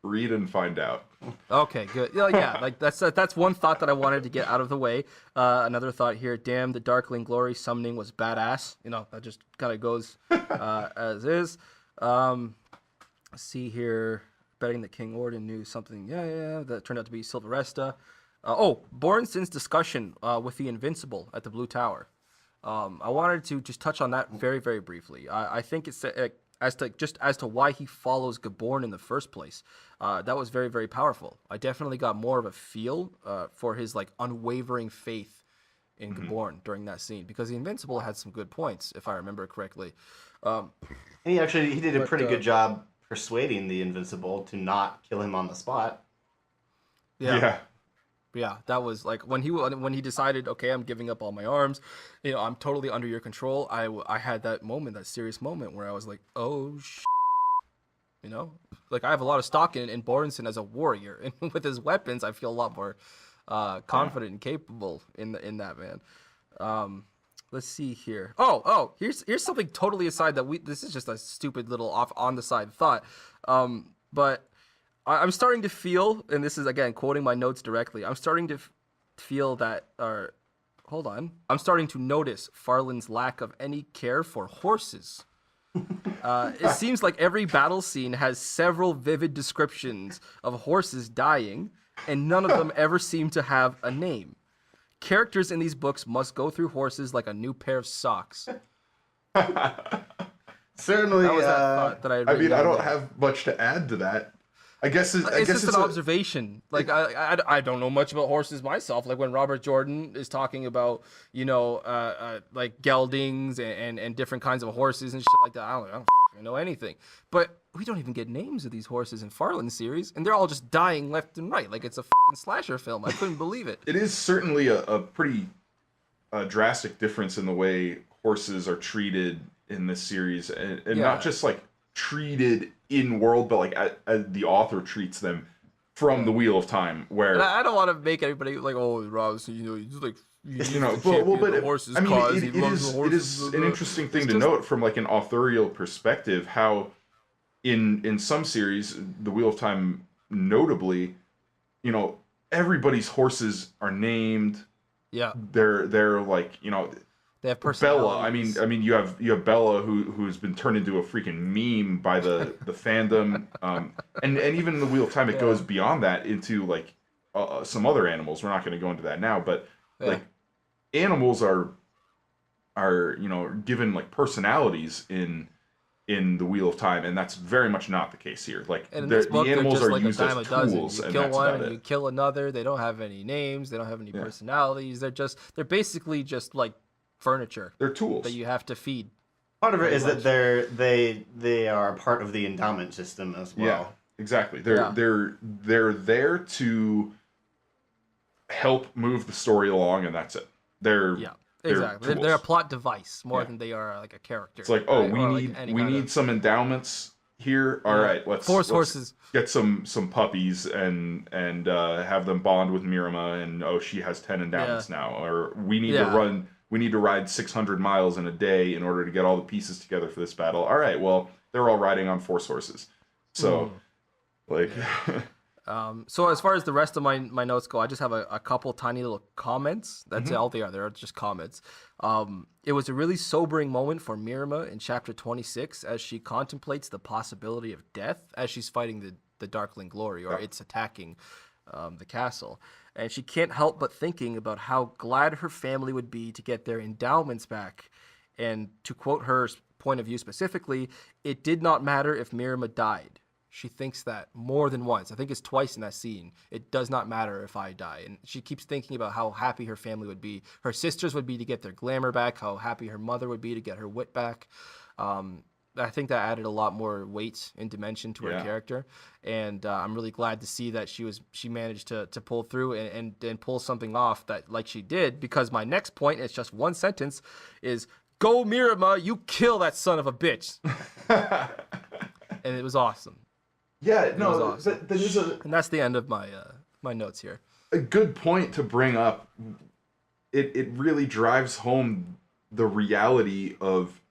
Read and find out. Okay, good. Yeah, like that's one thought that I wanted to get out of the way. Another thought here. Damn, the Darkling Glory summoning was badass. That just kind of goes as is. Let's see here. Betting that King Orden knew something. Yeah. That turned out to be Silveresta. Bornson's discussion with the Invincible at the Blue Tower. I wanted to just touch on that very, very briefly. I think it's as to why he follows Gaborn in the first place. That was very, very powerful. I definitely got more of a feel for his like unwavering faith in Gaborn during that scene, because the Invincible had some good points, if I remember correctly. And he did a pretty good job persuading the Invincible to not kill him on the spot. Yeah, that was like when he decided, okay, I'm giving up all my arms, I'm totally under your control. I had that serious moment where I was like, oh like I have a lot of stock in Bornson as a warrior, and with his weapons, I feel a lot more confident and capable in that man. Let's see here. Here's something totally aside this is just a stupid little off on the side thought, but I'm starting to feel, and this is again quoting my notes directly, I'm starting to feel that, I'm starting to notice Farland's lack of any care for horses. It seems like every battle scene has several vivid descriptions of horses dying, and none of them ever seem to have a name. Characters in these books must go through horses like a new pair of socks. Certainly. That was that thought that I don't have much to add to that. I guess it's just an observation. Like I don't know much about horses myself. Like when Robert Jordan is talking about like geldings and different kinds of horses and shit like that, I don't fucking know anything. But we don't even get names of these horses in Farland's series, and they're all just dying left and right. Like it's a fucking slasher film. I couldn't believe it. It is certainly a pretty drastic difference in the way horses are treated in this series, and not just like treated in world, but like the author treats them from the Wheel of Time, where and I don't want to make everybody like, oh, Rob, so, he's like, but horses. I mean, cause it is an interesting thing to note from like an authorial perspective, how in some series, the Wheel of Time, notably, everybody's horses are named. Yeah, they're like they have personalities. Bella. I mean, you have Bella who's been turned into a freaking meme by the fandom, and even in the Wheel of Time, it goes beyond that into like some other animals. We're not going to go into that now, but like animals are given like personalities in the Wheel of Time, and that's very much not the case here. Like the animals are used as tools, and kill one and you kill another. They don't have any names. They don't have any personalities. They're basically just like furniture. They're tools that you have to feed. Part of it is that they are part of the endowment system as well. Yeah, exactly. They're there to help move the story along, and that's it. Exactly. They're a plot device more than they are like a character. It's like, we need some endowments here. All right, let's horses. Get some puppies and have them bond with Mirama, and she has 10 endowments now. Or we need to ride 600 miles in a day in order to get all the pieces together for this battle. All right, well, they're all riding on force horses. So, so as far as the rest of my notes go, I just have a couple tiny little comments. That's all they are. They're just comments. It was a really sobering moment for Mirama in chapter 26 as she contemplates the possibility of death as she's fighting the Darkling Glory, or it's attacking the castle. And she can't help but thinking about how glad her family would be to get their endowments back. And to quote her point of view specifically, it did not matter if Mirama died. She thinks that more than once. I think it's twice in that scene. It does not matter if I die. And she keeps thinking about how happy her family would be. Her sisters would be to get their glamour back, how happy her mother would be to get her wit back. I think that added a lot more weight and dimension to her character, and I'm really glad to see that she managed to pull through and pull something off that like she did. Because my next point, it's just one sentence, is "Go Mirama, you kill that son of a bitch," and it was awesome. Yeah, no, awesome. that is and that's the end of my my notes here. A good point to bring up. It really drives home the reality of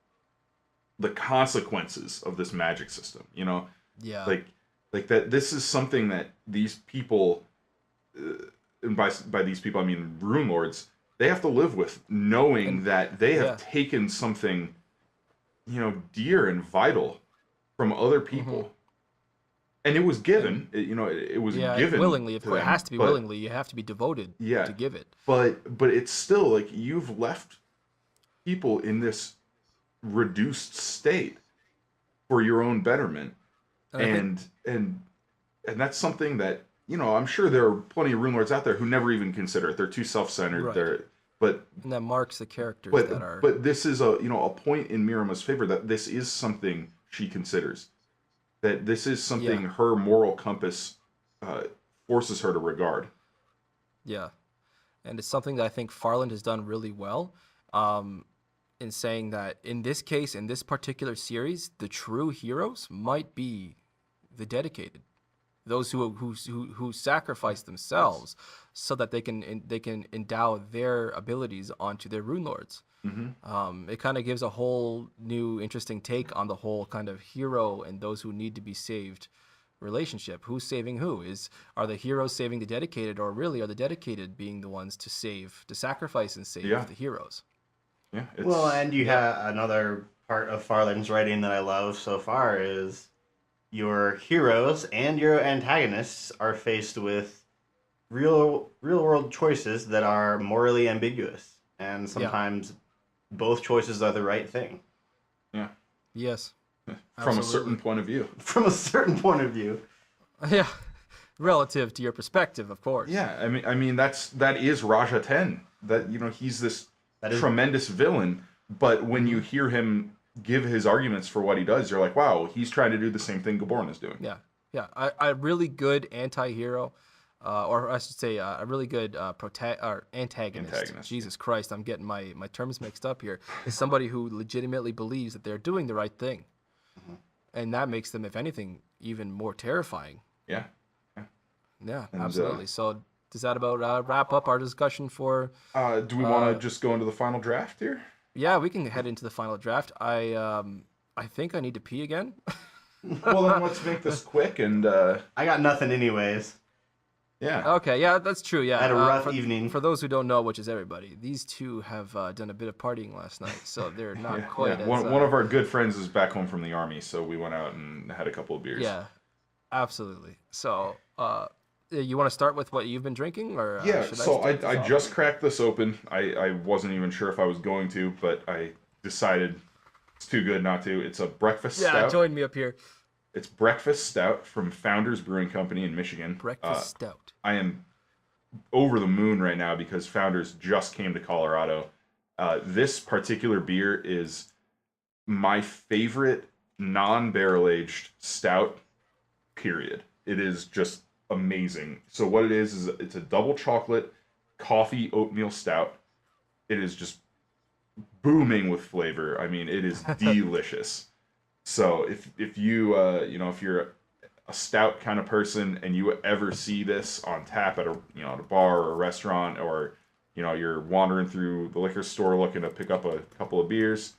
the consequences of this magic system, Yeah. Like Like that, this is something that these people, and by these people I mean Runelords, they have to live with, knowing that they have taken something, dear and vital from other people, and it was given. It was given willingly. Of to course, it them, has to be willingly. You have to be devoted to give it. But it's still like you've left people in this reduced state for your own betterment, and that's something that I'm sure there are plenty of Runelords out there who never even consider it. They're too self-centered. Right. And that marks the characters that are. But this is a point in Mirima's favor, that this is something she considers. That this is something her moral compass forces her to regard. Yeah, and it's something that I think Farland has done really well, in saying that in this case, in this particular series, the true heroes might be the dedicated, those who sacrifice themselves so that they can endow their abilities onto their Runelords. It kind of gives a whole new interesting take on the whole kind of hero and those who need to be saved relationship. Who's saving who? Are the heroes saving the dedicated, or really are the dedicated being the ones to sacrifice and save the heroes? Yeah. Well, and you have another part of Farland's writing that I love so far is your heroes and your antagonists are faced with real world choices that are morally ambiguous, and sometimes both choices are the right thing. Yeah. Yes. From a certain point of view. From a certain point of view. Yeah. Relative to your perspective, of course. Yeah. I mean that is Raja 10. That he's this tremendous villain, but when you hear him give his arguments for what he does, you're like, wow, he's trying to do the same thing Gaborn is doing. Yeah. Yeah. A really good anti-hero. Or I should say, a really good antagonist. Jesus Christ, I'm getting my terms mixed up here. Is somebody who legitimately believes that they're doing the right thing, and that makes them, if anything, even more terrifying. Yeah. Yeah, absolutely. So does that about wrap up our discussion for? Do we want to just go into the final draft here? Yeah, we can head into the final draft. I think I need to pee again. Well, then let's make this quick. And I got nothing anyways. Yeah. Okay, yeah, that's true. Yeah, I had a rough evening. For those who don't know, which is everybody, these two have done a bit of partying last night, so they're not quite. As, one of our good friends is back home from the army, so we went out and had a couple of beers. Yeah, absolutely. So, you want to start with what you've been drinking, or so I just cracked this open. I wasn't even sure if I was going to, but I decided it's too good not to. It's a breakfast stout. Yeah, join me up here. It's breakfast stout from Founders Brewing Company in Michigan. Breakfast stout. I am over the moon right now because Founders just came to Colorado. This particular beer is my favorite non-barrel aged stout, period. It is just amazing. So what it is it's a double chocolate coffee oatmeal stout. It is just booming with flavor. I mean, it is delicious. So if you if you're a stout kind of person and you ever see this on tap at a bar or a restaurant, or you're wandering through the liquor store looking to pick up a couple of beers,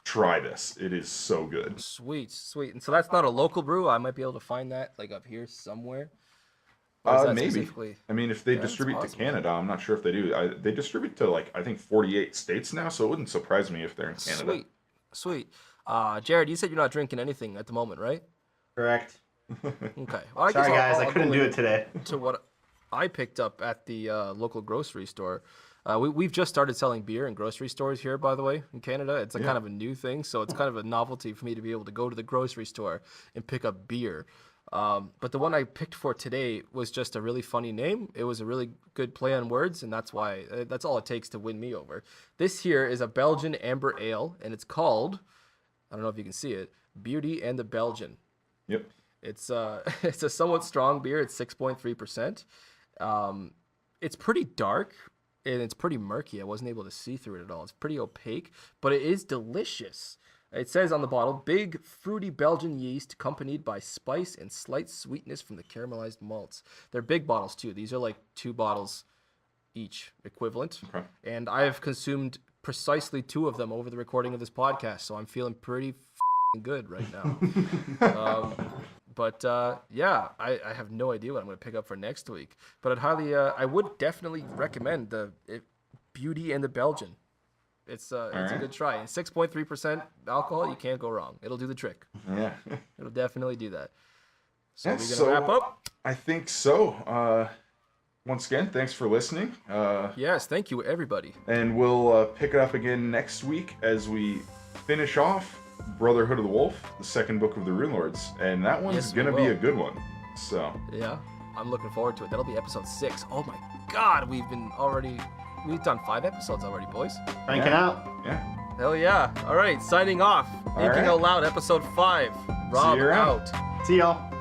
try this. It is so good. Sweet. And so that's not a local brew. I might be able to find that like up here somewhere. Maybe. I mean, if they distribute to Canada, I'm not sure if they do. They distribute to I think 48 states now, so it wouldn't surprise me if they're in Canada. Sweet. Jarrod, you said you're not drinking anything at the moment, right? Correct. Okay. Well, Sorry, guys, I couldn't do it today. To what I picked up at the local grocery store. We've just started selling beer in grocery stores here, by the way, in Canada. It's kind of a new thing, so it's kind of a novelty for me to be able to go to the grocery store and pick up beer. But the one I picked for today was just a really funny name. It was a really good play on words, and that's why that's all it takes to win me over. This here is a Belgian amber ale, and it's called, I don't know if you can see it, Beauty and the Belgian. Yep. It's a somewhat strong beer. It's 6.3%. It's pretty dark and it's pretty murky. I wasn't able to see through it at all. It's pretty opaque, but it is delicious. It says on the bottle, big fruity Belgian yeast accompanied by spice and slight sweetness from the caramelized malts. They're big bottles too. These are like 2 bottles each equivalent. Okay. And I have consumed precisely 2 of them over the recording of this podcast, so I'm feeling pretty good right now. But yeah, I have no idea what I'm going to pick up for next week. But I would definitely recommend the Beauty and the Belgian. It's a good try. And 6.3% alcohol, you can't go wrong. It'll do the trick. Yeah. It'll definitely do that. So Yeah, we're going to wrap up? I think so. Once again, thanks for listening. Yes, thank you, everybody. And we'll pick it up again next week as we finish off Brotherhood of the Wolf, the second book of the Runelords. And that one's going to be a good one. So yeah, I'm looking forward to it. That'll be episode 6. Oh my god, we've done 5 episodes already, boys. Cranking out. Yeah. Hell yeah. All right, signing off. Thinking Out Loud, episode 5. Rob See you around. out. See y'all.